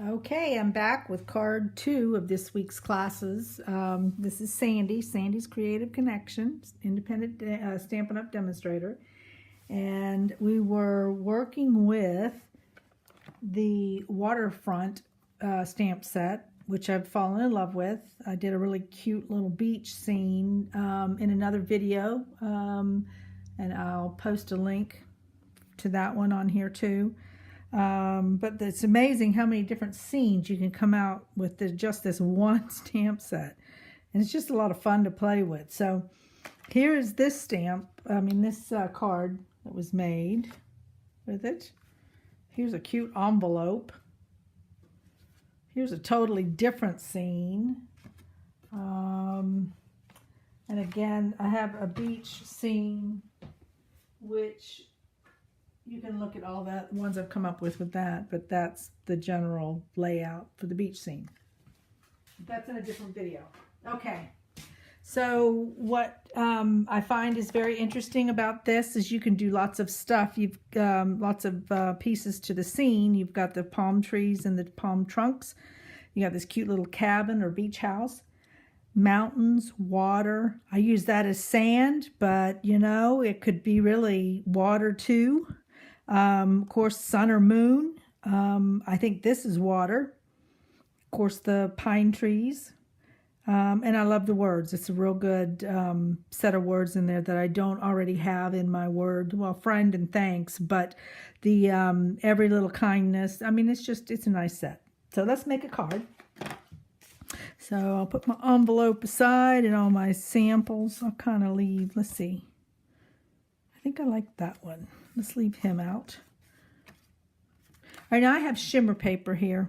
Okay, I'm back with card 2 of this week's classes. This is Sandy's Creative Connection, independent Stampin' Up! Demonstrator. And we were working with the waterfront stamp set, which I've fallen in love with. I did a really cute little beach scene in another video, and I'll post a link to that one on here too. But it's amazing how many different scenes you can come out with just this one stamp set. And it's just a lot of fun to play with. So here is this stamp, this card that was made with it. Here's a cute envelope. Here's a totally different scene. And again, I have a beach scene, which you can look at all that ones I've come up with that, but that's the general layout for the beach scene. That's in a different video. Okay, so what I find is very interesting about this is you can do lots of stuff. You've lots of pieces to the scene. You've got the palm trees and the palm trunks. You got this cute little cabin or beach house. Mountains, water. I use that as sand, but you know, it could be really water too. Of course, sun or moon. I think this is water. Of course, the pine trees. And I love the words. It's a real good set of words in there that I don't already have in my word. Well, friend and thanks, but the every little kindness. It's a nice set. So let's make a card. So I'll put my envelope aside and all my samples. I'll kind of leave. Let's see. I think I like that one. Let's leave him out. All right, now I have shimmer paper here.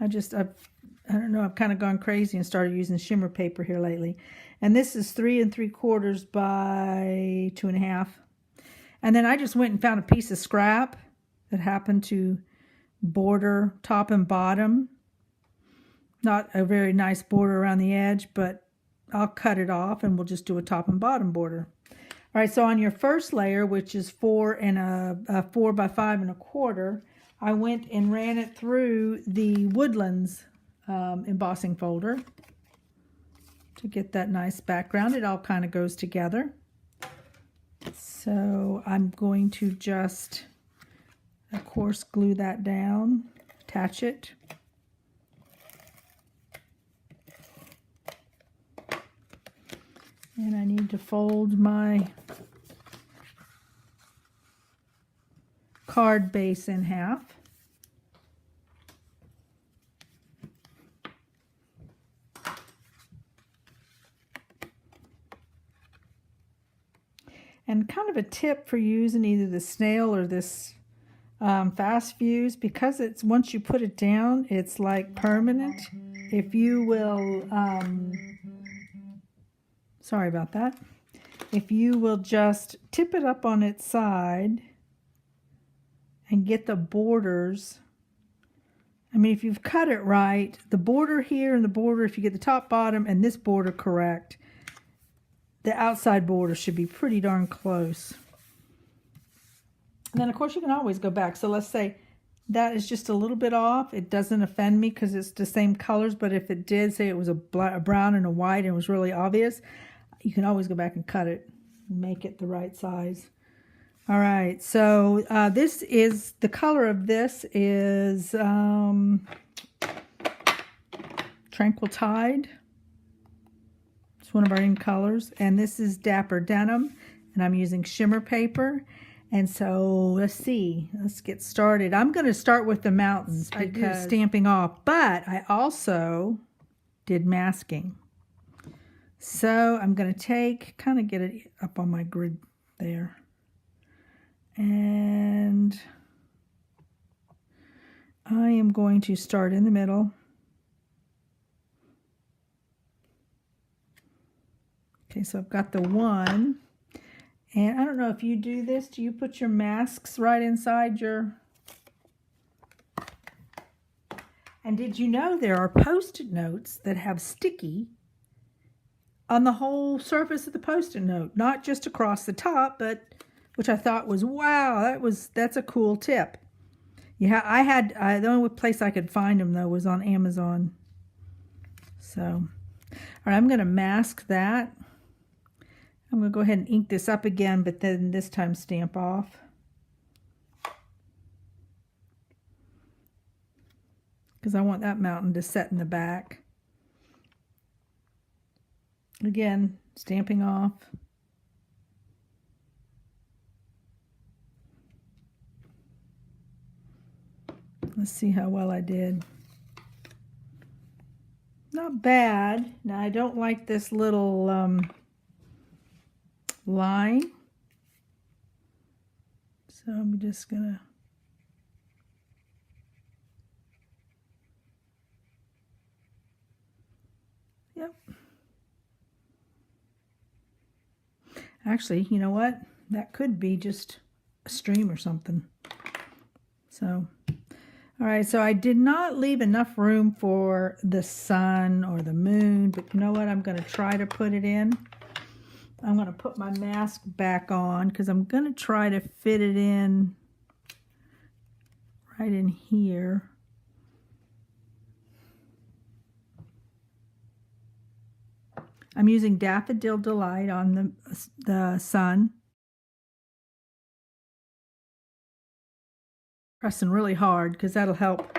I don't know, I've kind of gone crazy and started using shimmer paper here lately. And this is 3 3/4 by 2.5. And then I just went and found a piece of scrap that happened to border top and bottom. Not a very nice border around the edge, but I'll cut it off and we'll just do a top and bottom border. All right, so on your first layer, which is 4 and a 4 by 5 1/4, I went and ran it through the Woodlands embossing folder to get that nice background. It all kind of goes together. So I'm going to just, of course, glue that down, attach it. And I need to fold my card base in half. And kind of a tip for using either the snail or this fast fuse, because it's once you put it down, it's like permanent. If you will, sorry about that. If you will just tip it up on its side and get the borders. If you've cut it right, the border here and the border, if you get the top, bottom, and this border correct, the outside border should be pretty darn close. And then, of course, you can always go back. So let's say that is just a little bit off. It doesn't offend me because it's the same colors, but if it did, say it was a brown and a white and it was really obvious, you can always go back and cut it and make it the right size. All right, so this is, the color of this is Tranquil Tide. It's one of our in colors. And this is Dapper Denim, and I'm using shimmer paper. And so let's see, let's get started. I'm going to start with the mountains because stamping off, but I also did masking. So I'm going to kind of get it up on my grid there. And I am going to start in the middle. Okay, so I've got the one. And I don't know if you do this. Do you put your masks right inside your... And did you know there are Post-it notes that have sticky on the whole surface of the Post-it note? Not just across the top, but which I thought was, wow, that's a cool tip. Yeah, I had, the only place I could find them, though, was on Amazon. So, all right, I'm going to mask that. I'm going to go ahead and ink this up again, but then this time stamp off. Because I want that mountain to set in the back. Again, stamping off. Let's see how well I did. Not bad. Now, I don't like this little line. So I'm just going to... Yep. Actually, you know what? That could be just a stream or something. So, all right, so I did not leave enough room for the sun or the moon, but you know what? I'm going to try to put it in. I'm going to put my mask back on because I'm going to try to fit it in right in here. I'm using Daffodil Delight on the sun. Pressing really hard because that'll help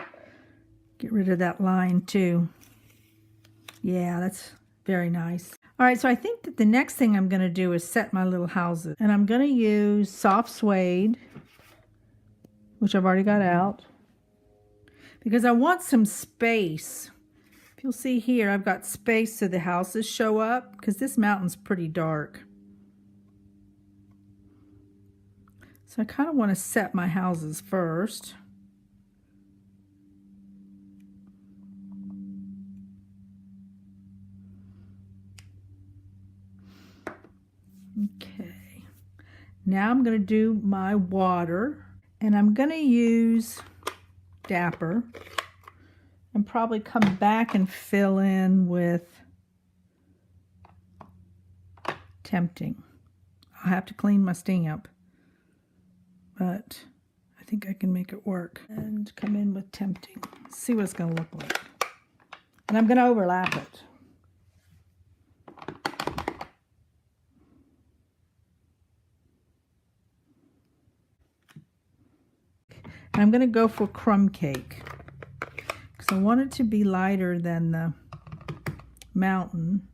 get rid of that line too. Yeah, that's very nice. All right, so I think that the next thing I'm going to do is set my little houses. And I'm going to use soft suede, which I've already got out, because I want some space. If you'll see here, I've got space so the houses show up because this mountain's pretty dark. So I kind of want to set my houses first. Okay. Now I'm going to do my water, and I'm going to use Dapper and probably come back and fill in with Tempting. I'll have to clean my stamp, but I think I can make it work. And come in with Tempting. See what it's going to look like. And I'm going to overlap it. And I'm going to go for Crumb Cake because I want it to be lighter than the mountain.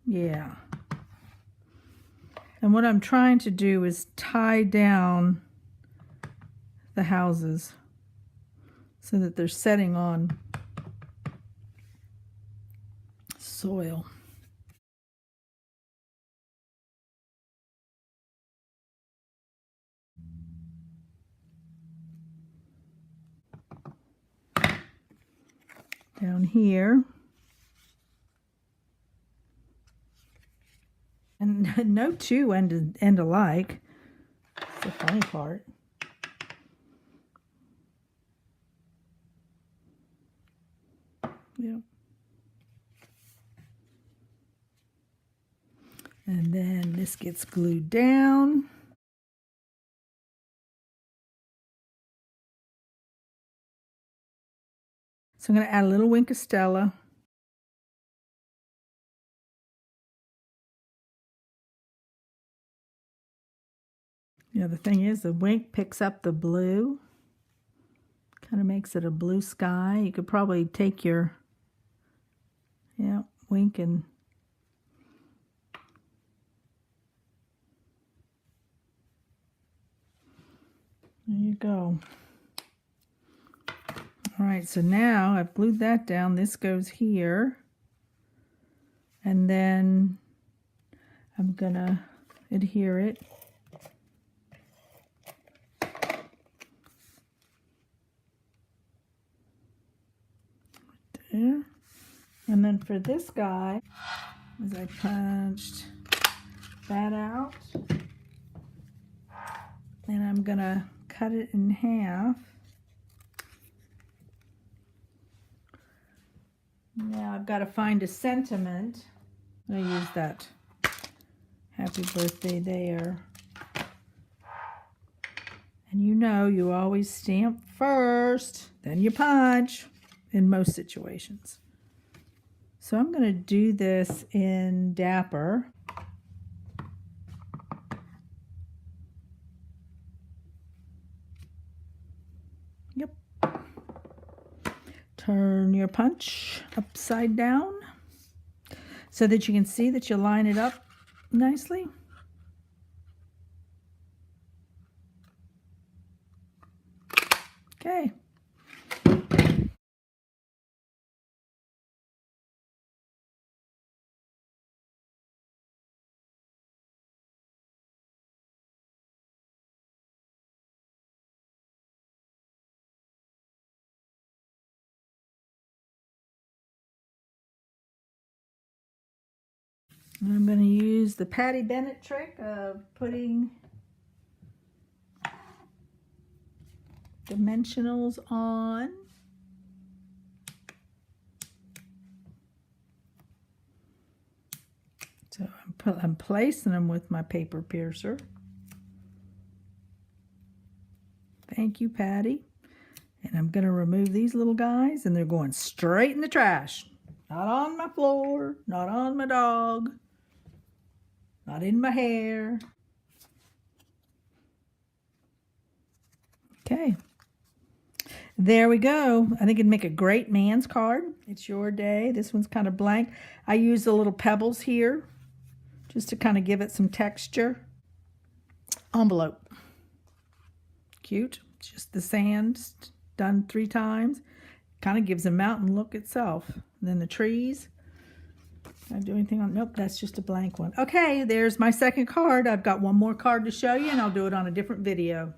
Yeah. And what I'm trying to do is tie down the houses so that they're setting on soil. Down here. And no two end alike. That's the funny part. Yep. And then this gets glued down. So I'm going to add a little wink of Stella. Yeah, the thing is, the wink picks up the blue. Kind of makes it a blue sky. You could probably take your, wink and there you go. All right, so now I've glued that down. This goes here. And then I'm gonna adhere it. There. And then for this guy, as I punched that out, and I'm gonna cut it in half. Now I've got to find a sentiment. I use that happy birthday there. And you know you always stamp first, then you punch in most situations. So I'm going to do this in Dapper. Yep. Turn your punch upside down so that you can see that you line it up nicely. Okay. And I'm going to use the Patty Bennett trick of putting dimensionals on. So I'm placing them with my paper piercer. Thank you, Patty. And I'm going to remove these little guys, and they're going straight in the trash. Not on my floor, not on my dog, not in my hair. Okay. There we go. I think it'd make a great man's card. It's your day. This one's kind of blank. I use the little pebbles here just to kind of give it some texture. Envelope. Cute. Just the sand done 3 times. Kind of gives a mountain look itself. And then the trees. Did I do anything on? Nope, that's just a blank one. Okay, there's my second card. I've got one more card to show you, and I'll do it on a different video.